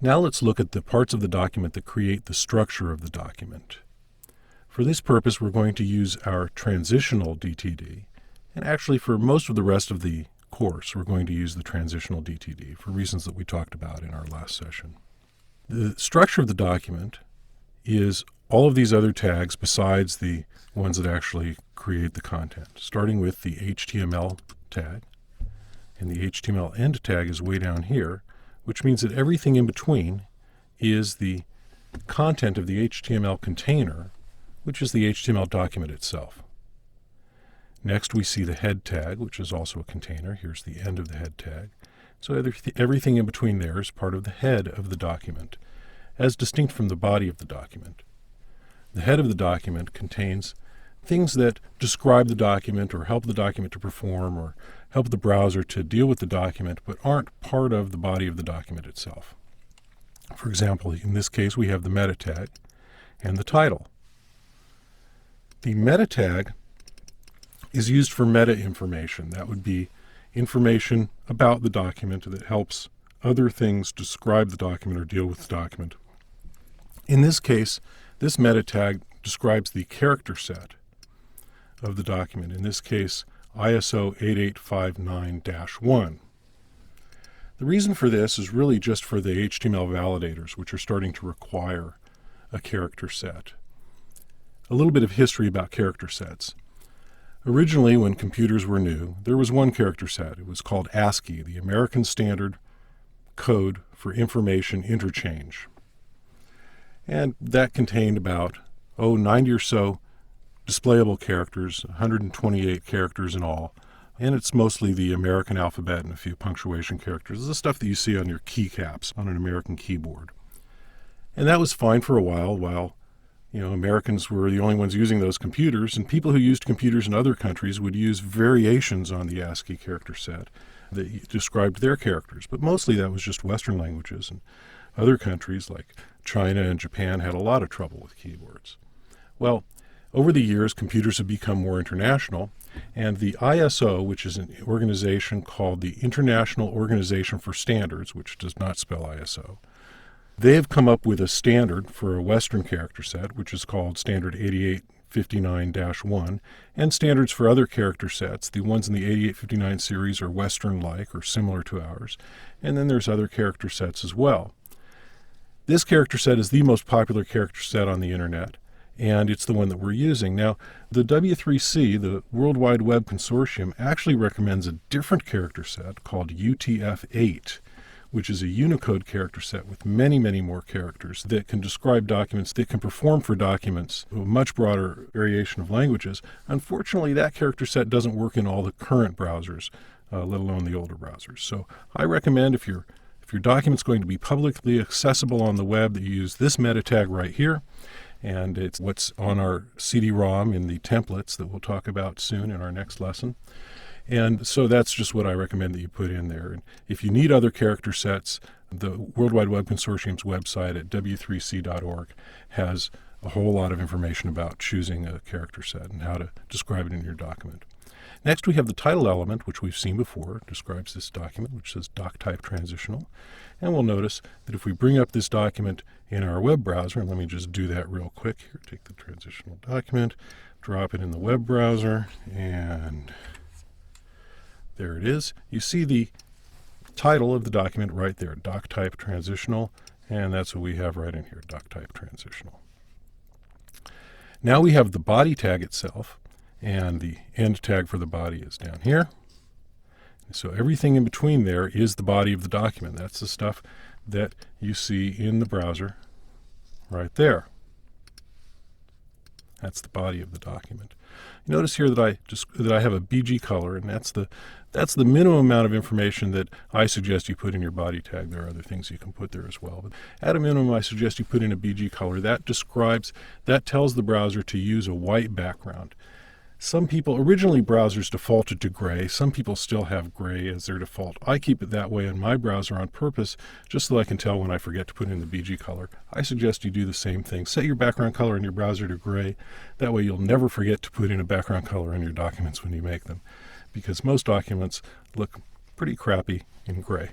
Now let's look at the parts of the document that create the structure of the document. For this purpose, we're going to use our transitional DTD, and actually for most of the rest of the course, we're going to use the transitional DTD for reasons that we talked about in our last session. The structure of the document is all of these other tags besides the ones that actually create the content, starting with the HTML tag, and the HTML end tag is way down here, which means that everything in between is the content of the HTML container, which is the HTML document itself. Next, we see the head tag, which is also a container. Here's the end of the head tag. So everything in between there is part of the head of the document, as distinct from the body of the document. The head of the document contains things that describe the document or help the document to perform or help the browser to deal with the document, but aren't part of the body of the document itself. For example, in this case, we have the meta tag and the title. The meta tag is used for meta information. That would be information about the document that helps other things describe the document or deal with the document. In this case, this meta tag describes the character set of the document. In this case, ISO 8859-1. The reason for this is really just for the HTML validators, which are starting to require a character set. A little bit of history about character sets. Originally, when computers were new, there was one character set. It was called ASCII, the American Standard Code for Information Interchange. And that contained about 90 or so displayable characters, 128 characters in all. And it's mostly the American alphabet and a few punctuation characters. This is the stuff that you see on your keycaps on an American keyboard. And that was fine for a while Americans were the only ones using those computers, and people who used computers in other countries would use variations on the ASCII character set that described their characters. But mostly that was just Western languages, and other countries like China and Japan had a lot of trouble with keyboards. Well, over the years, computers have become more international, and the ISO, which is an organization called the International Organization for Standards, which does not spell ISO, they have come up with a standard for a Western character set, which is called Standard 8859-1, and standards for other character sets. The ones in the 8859 series are Western-like or similar to ours, and then there's other character sets as well. This character set is the most popular character set on the internet, and it's the one that we're using. Now, the W3C, the World Wide Web Consortium, actually recommends a different character set called UTF-8, which is a Unicode character set with many, many more characters that can describe documents, that can perform for documents, a much broader variation of languages. Unfortunately, that character set doesn't work in all the current browsers, let alone the older browsers. So I recommend if your document's going to be publicly accessible on the web, that you use this meta tag right here. And it's what's on our CD-ROM in the templates that we'll talk about soon in our next lesson. And so that's just what I recommend that you put in there. And if you need other character sets, the World Wide Web Consortium's website at w3c.org has a whole lot of information about choosing a character set and how to describe it in your document. Next, we have the title element, which we've seen before. It describes this document, which says DocType Transitional. And we'll notice that if we bring up this document in our web browser, and let me just do that real quick here, take the transitional document, drop it in the web browser, and there it is. You see the title of the document right there, DocType Transitional, and that's what we have right in here, DocType Transitional. Now we have the body tag itself, and the end tag for the body is down here. So everything in between there is the body of the document. That's the stuff that you see in the browser right there. That's the body of the document. Notice here that I have a BG color, and that's the minimum amount of information that I suggest you put in your body tag. There are other things you can put there as well, but at a minimum, I suggest you put in a BG color. That tells the browser to use a white background. Originally browsers defaulted to gray. Some people still have gray as their default. I keep it that way in my browser on purpose, just so I can tell when I forget to put in the BG color. I suggest you do the same thing. Set your background color in your browser to gray. That way you'll never forget to put in a background color in your documents when you make them, because most documents look pretty crappy in gray.